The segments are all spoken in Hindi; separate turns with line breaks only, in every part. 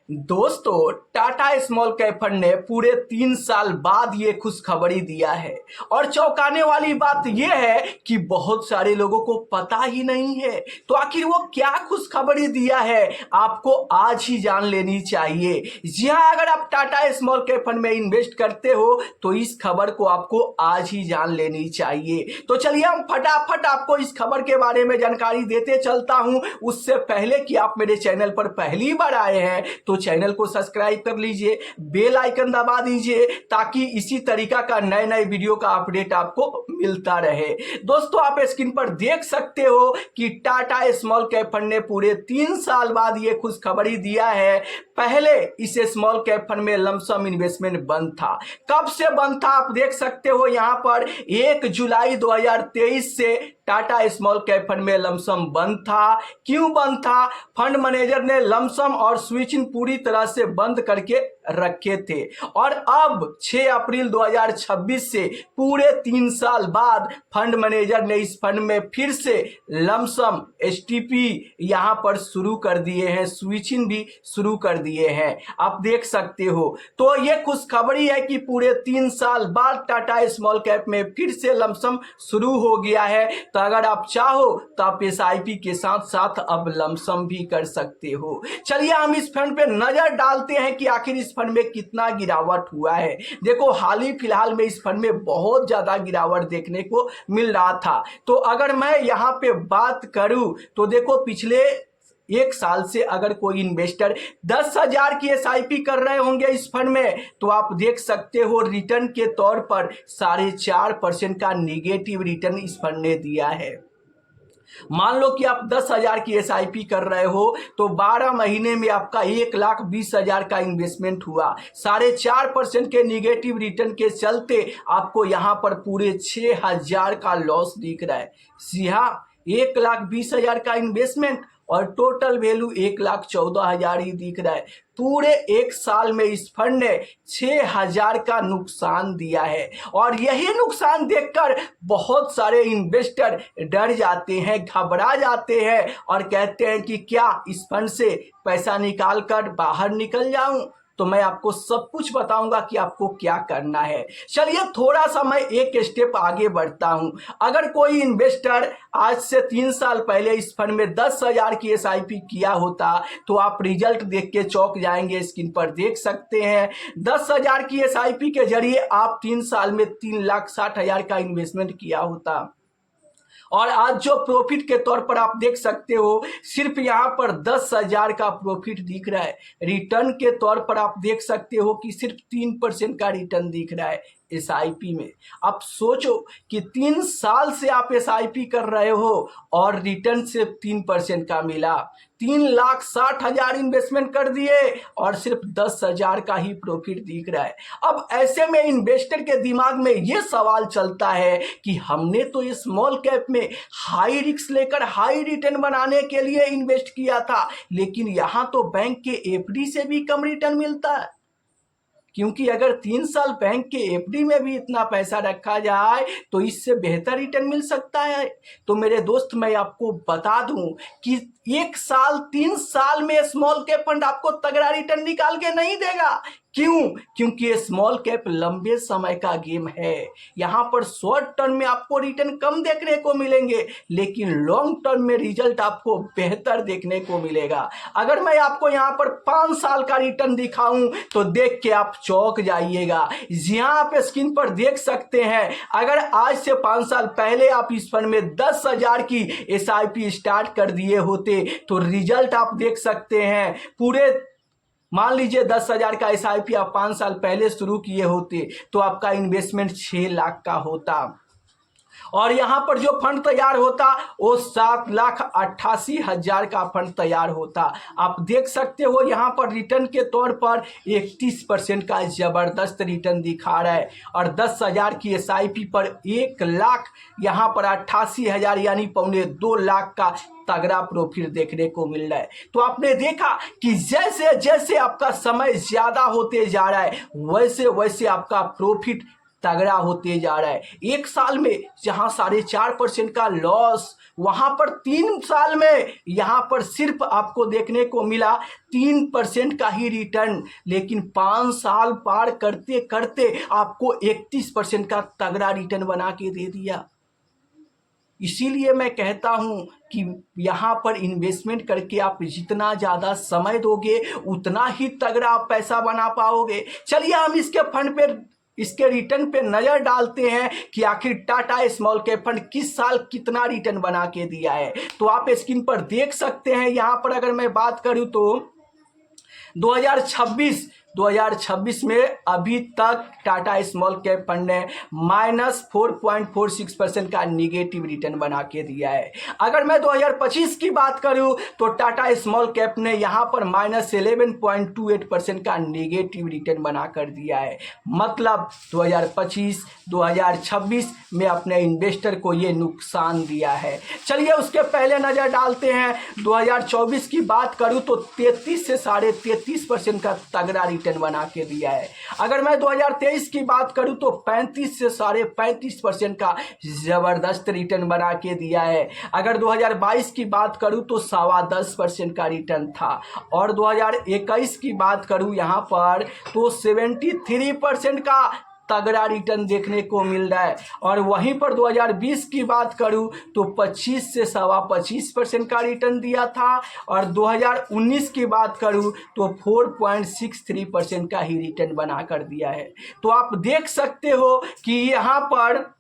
दोस्तों, टाटा स्मॉल कैप फंड ने पूरे 3 साल बाद ये खुशखबरी दिया है। और चौंकाने वाली बात यह है कि बहुत सारे लोगों को पता ही नहीं है। तो आखिर वो क्या खुशखबरी दिया है, आपको आज ही जान लेनी चाहिए। जी हाँ, अगर आप टाटा स्मॉल कैप फंड में इन्वेस्ट करते हो तो इस खबर को आपको आज ही जान लेनी चाहिए। तो चलिए हम फटाफट आपको इस खबर के बारे में जानकारी देते चलता हूं। उससे पहले कि आप मेरे चैनल पर पहली बार आए हैं तो चैनल को सब्सक्राइब कर लीजिए, बेल आइकन दबा दीजिए ताकि इसी तरीका का नए नए वीडियो का अपडेट आपको मिलता रहे। दोस्तों, आप स्क्रीन पर देख सकते हो कि टाटा स्मॉल कैप फंड ने पूरे 3 साल बाद ये खुशखबरी दिया है। पहले इस स्मॉल कैप फंड में लमसम इन्वेस्टमेंट बंद था। कब से बंद था आप देख सकते हो यहां पर 1 जुलाई 2023 से टाटा स्मॉल कैप फंड में लमसम बंद था। क्यों बंद था? फंड मैनेजर ने लमसम और स्विचिंग पूरी तरह से बंद करके रखे थे। और अब 6 अप्रैल 2026 से पूरे 3 साल बाद फंड मैनेजर ने इस फंड में फिर से लमसम एसटीपी यहां पर शुरू कर दिए हैं, स्विचिंग भी शुरू कर दिए हैं, आप देख सकते हो। तो ये खुशखबरी है कि पूरे 3 साल बाद टाटा स्मॉल कैप में फिर से लमसम शुरू हो गया है। तो अगर आप चाहो तो आप एसआईपी के साथ साथ अब लमसम भी कर सकते हो। चलिए हम इस फंड पे नजर डालते हैं कि आखिर इस फंड में कितना गिरावट हुआ है। देखो, हाल ही फिलहाल में इस फंड में बहुत ज्यादा गिरावट देखने को मिल रहा था। तो अगर मैं यहां पे बात करूं तो देखो, पिछले 1 साल से अगर कोई इन्वेस्टर 10,000 की एसआईपी कर रहे होंगे इस फंड में तो आप देख सकते हो रिटर्न के तौर पर 4.5% का निगेटिव रिटर्न इस फंड ने दिया है। मान लो कि आप 10,000 की एसआईपी कर रहे हो तो 12 महीने में आपका 1,20,000 का इन्वेस्टमेंट हुआ। 4.5% के निगेटिव रिटर्न के चलते आपको यहां पर पूरे 6,000 का लॉस दिख रहा है। जी हाँ, 1,20,000 का इन्वेस्टमेंट और टोटल वैल्यू 1,14,000 ही दिख रहा है। पूरे 1 साल में इस फंड ने 6,000 का नुकसान दिया है। और यही नुकसान देखकर बहुत सारे इन्वेस्टर डर जाते हैं, घबरा जाते हैं और कहते हैं कि क्या इस फंड से पैसा निकाल कर बाहर निकल जाऊं। तो मैं आपको सब कुछ बताऊंगा कि आपको क्या करना है। चलिए थोड़ा सा मैं एक स्टेप आगे बढ़ता हूं। अगर कोई इन्वेस्टर आज से 3 साल पहले इस फंड में 10,000 की एसआईपी किया होता तो आप रिजल्ट देख के चौंक जाएंगे। स्क्रीन पर देख सकते हैं 10,000 की एसआईपी के जरिए आप 3 साल में 3,60,000 का इन्वेस्टमेंट किया होता। और आज जो प्रॉफिट के तौर पर आप देख सकते हो सिर्फ यहां पर 10,000 का प्रॉफिट दिख रहा है। रिटर्न के तौर पर आप देख सकते हो कि सिर्फ 3% का रिटर्न दिख रहा है एसआईपी में। आप सोचो कि 3 साल से आप एसआईपी कर रहे हो और रिटर्न सिर्फ 3% का मिला। 3,60,000 इन्वेस्टमेंट कर दिए और सिर्फ 10,000 का ही प्रॉफिट दिख रहा है। अब ऐसे में इन्वेस्टर के दिमाग में यह सवाल चलता है कि हमने तो ये स्मॉल कैप में हाई रिस्क लेकर हाई रिटर्न बनाने के लिए इन्वेस्ट किया था, लेकिन यहां तो बैंक के एफडी से भी कम रिटर्न मिलता है। क्योंकि अगर 3 साल बैंक के एफडी में भी इतना पैसा रखा जाए तो इससे बेहतर रिटर्न मिल सकता है। तो मेरे दोस्त, मैं आपको बता दूं कि 1 साल 3 साल में स्मॉल कैप फंड आपको तगड़ा रिटर्न निकाल के नहीं देगा। क्यों? क्योंकि ये स्मॉल कैप लंबे समय का गेम है। यहां पर शॉर्ट टर्म में आपको रिटर्न कम देखने को मिलेंगे, लेकिन लॉन्ग टर्म में रिजल्ट आपको बेहतर देखने को मिलेगा। अगर मैं आपको यहां पर 5 साल का रिटर्न दिखाऊं तो देख के आप चौंक जाइएगा। जी हां, आप स्क्रीन पर देख सकते हैं अगर आज से 5 साल पहले आप इस फंड में 10,000 की एसआईपी स्टार्ट कर दिए होते तो रिजल्ट आप देख सकते हैं। पूरे मान लीजिए 10,000 का एसआईपी आप 5 साल पहले शुरू किए होते तो आपका इन्वेस्टमेंट 6 लाख का होता और यहां पर जो फंड तैयार होता वो 7,88,000 का फंड तैयार होता। आप देख सकते हो यहां पर रिटर्न के तौर पर 31% का जबरदस्त रिटर्न दिखा रहा है और 10,000 की एसआईपी पर 1,00,000 यहां पर 88,000 यानी 1.25 लाख का तगड़ा प्रॉफिट देखने को मिल रहा है। तो आपने देखा कि जैसे जैसे आपका समय ज्यादा होते जा रहा है वैसे वैसे आपका प्रॉफिट तगड़ा होते जा रहा है। 1 साल में जहां 4.5% का लॉस वहां पर 3 साल में यहां पर सिर्फ आपको देखने को मिला 3% का ही रिटर्न, लेकिन 5 साल पार करते करते आपको 31% का तगड़ा रिटर्न बना के दे दिया। इसीलिए मैं कहता हूं कि यहां पर इन्वेस्टमेंट करके आप जितना ज़्यादा समय दोगे उतना ही तगड़ा आप पैसा बना पाओगे। चलिए हम इसके फंड पे, इसके रिटर्न पे नज़र डालते हैं कि आखिर टाटा स्मॉल कैप फंड किस साल कितना रिटर्न बना के दिया है। तो आप स्क्रीन पर देख सकते हैं। यहाँ पर अगर मैं बात करूँ तो 2026 में अभी तक टाटा स्मॉल कैप फंड ने -4.46% का निगेटिव रिटर्न बना के दिया है। अगर मैं 2025 की बात करूं तो टाटा स्मॉल कैप ने यहां पर -11.28% का निगेटिव रिटर्न बना कर दिया है। मतलब 2025-2026 में अपने इन्वेस्टर को ये नुकसान दिया है। चलिए उसके पहले नज़र डालते हैं 2024 की बात करूं तो 33 से 33.5% का तगड़ा रिटर्न बना के दिया है। अगर मैं 2023 की बात करूं तो 35 से 35.5% का जबरदस्त रिटर्न बना के दिया है। अगर 2022 की बात करूं तो 10.25% का रिटर्न था। और 2021 की बात करूं यहां पर तो 73% का तगड़ा रिटर्न देखने को मिल रहा है। और वहीं पर 2020 की बात करूं तो 25 से 25.25% का रिटर्न दिया था। और 2019 की बात करूं तो 4.63% का ही रिटर्न बना कर दिया है। तो आप देख सकते हो कि यहाँ पर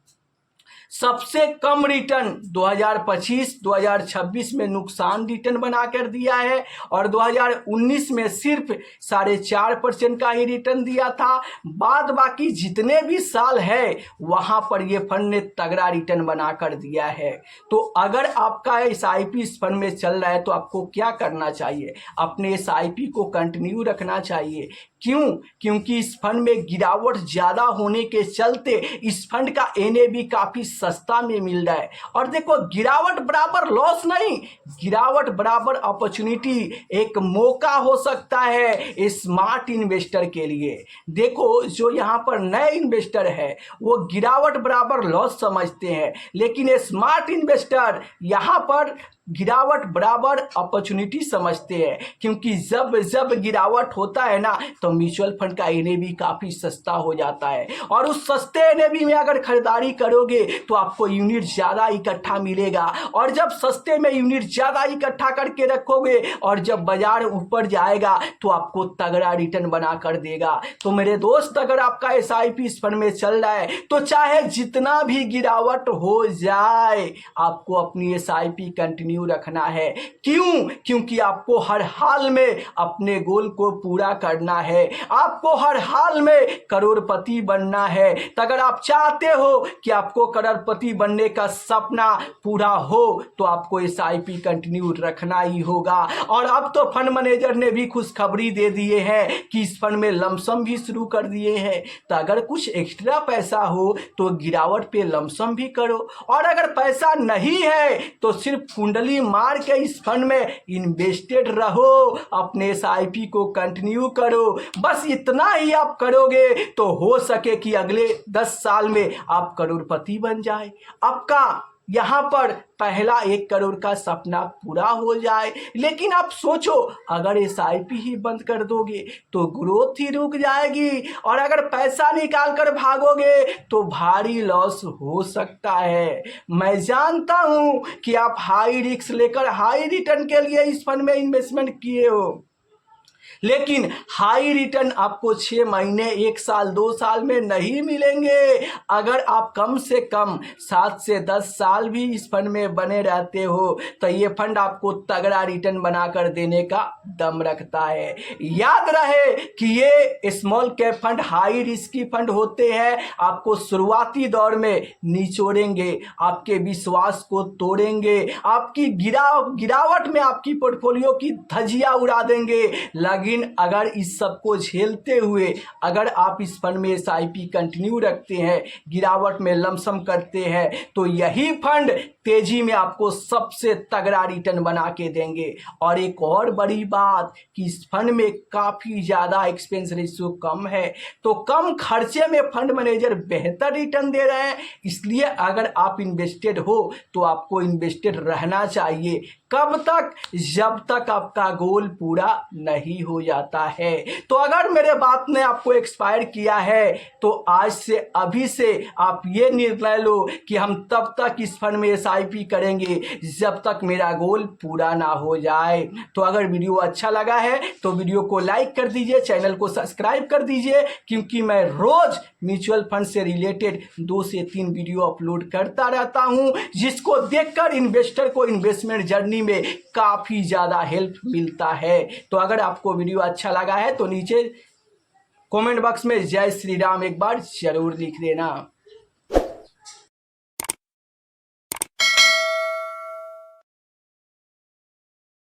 सबसे कम रिटर्न 2025-2026 में नुकसान रिटर्न बनाकर दिया है। और 2019 में सिर्फ 4.5% का ही रिटर्न दिया था। बाद बाकी जितने भी साल है वहां पर ये फंड ने तगड़ा रिटर्न बनाकर दिया है। तो अगर आपका SIP इस फंड में चल रहा है तो आपको क्या करना चाहिए? अपने SIP को कंटिन्यू रखना चाहिए। क्यों? क्योंकि इस फंड में गिरावट ज़्यादा होने के चलते इस फंड का NAV काफ़ी सस्ता में मिल रहा है। और देखो, गिरावट बराबर लॉस नहीं, गिरावट बराबर अपॉर्चुनिटी, एक मौका हो सकता है स्मार्ट इन्वेस्टर के लिए। देखो, जो यहाँ पर नए इन्वेस्टर है वो गिरावट बराबर लॉस समझते हैं, लेकिन स्मार्ट इन्वेस्टर यहाँ पर गिरावट बराबर अपॉर्चुनिटी समझते हैं। क्योंकि जब जब गिरावट होता है ना तो म्यूचुअल फंड का NAV काफ़ी सस्ता हो जाता है। और उस सस्ते NAV में अगर खरीदारी करोगे तो आपको यूनिट ज़्यादा इकट्ठा मिलेगा। और जब सस्ते में यूनिट ज़्यादा इकट्ठा करके रखोगे और जब बाजार ऊपर जाएगा तो आपको तगड़ा रिटर्न बना कर देगा। तो मेरे दोस्त, अगर आपका SIP इस फंड में चल रहा है तो चाहे जितना भी गिरावट हो जाए आपको अपनी SIP कंटिन्यू रखना है। क्यों? क्योंकि आपको हर हाल में अपने गोल को पूरा करना है, आपको हर हाल में करोड़पति बनना है। तो अगर आप चाहते हो कि आपको करोड़पति बनने का सपना पूरा हो तो आपको SIP कंटिन्यू रखना ही होगा। और अब तो फंड मैनेजर ने भी खुशखबरी दे दिए हैं कि इस फंड में लमसम भी शुरू कर दिए हैं। तो अगर कुछ एक्स्ट्रा पैसा हो तो गिरावट पे लमसम भी करो, और अगर पैसा नहीं है तो सिर्फ कुंडली मार के इस फंड में इन्वेस्टेड रहो, अपने SIP को कंटिन्यू करो। बस इतना ही आप करोगे तो हो सके कि अगले 10 साल में आप करोड़पति बन जाए, आपका यहाँ पर पहला 1 करोड़ का सपना पूरा हो जाए। लेकिन आप सोचो, अगर SIP ही बंद कर दोगे तो ग्रोथ ही रुक जाएगी, और अगर पैसा निकाल कर भागोगे तो भारी लॉस हो सकता है। मैं जानता हूँ कि आप हाई रिस्क लेकर हाई रिटर्न के लिए इस फंड में इन्वेस्टमेंट किए हो, लेकिन हाई रिटर्न आपको 6 महीने, 1 साल, 2 साल में नहीं मिलेंगे। अगर आप कम से कम 7 से 10 साल भी इस फंड में बने रहते हो तो ये फंड आपको तगड़ा रिटर्न बनाकर देने का दम रखता है। याद रहे कि ये small cap fund high risky fund होते हैं। आपको शुरुआती दौर में निचोड़ेंगे, आपके विश्वास को तोड़ेंगे, आपकी गिरावट में आपकी पोर्टफोलियो की धज्जियां उड़ा देंगे, लेकिन अगर इस सब को झेलते हुए अगर आप इस फंड में SIP कंटिन्यू रखते हैं, गिरावट में लमसम करते हैं, तो यही फंड तेजी में आपको सबसे तगड़ा रिटर्न बना के देंगे। और एक और बड़ी बात कि इस फंड में काफ़ी ज़्यादा एक्सपेंस रेशियो कम है, तो कम खर्चे में फंड मैनेजर बेहतर रिटर्न दे रहे हैं। इसलिए अगर आप इन्वेस्टेड हो तो आपको इन्वेस्टेड रहना चाहिए। कब तक? जब तक आपका गोल पूरा नहीं हो जाता है। तो अगर मेरे बात ने आपको एक्सपायर किया है तो आज से अभी से आप ये निर्णय लो कि हम तब तक इस फंड में SIP करेंगे जब तक मेरा गोल पूरा ना हो जाए। तो अगर वीडियो अच्छा लगा है तो वीडियो को लाइक कर दीजिए, चैनल को सब्सक्राइब कर दीजिए, क्योंकि मैं रोज म्यूचुअल फंड से रिलेटेड 2 से 3 वीडियो अपलोड करता रहता हूं, जिसको देखकर इन्वेस्टर को इन्वेस्टमेंट जर्नी में काफी ज्यादा हेल्प मिलता है। तो अगर आपको वीडियो अच्छा लगा है तो नीचे कमेंट बॉक्स में जय श्री राम एक बार जरूर लिख देना।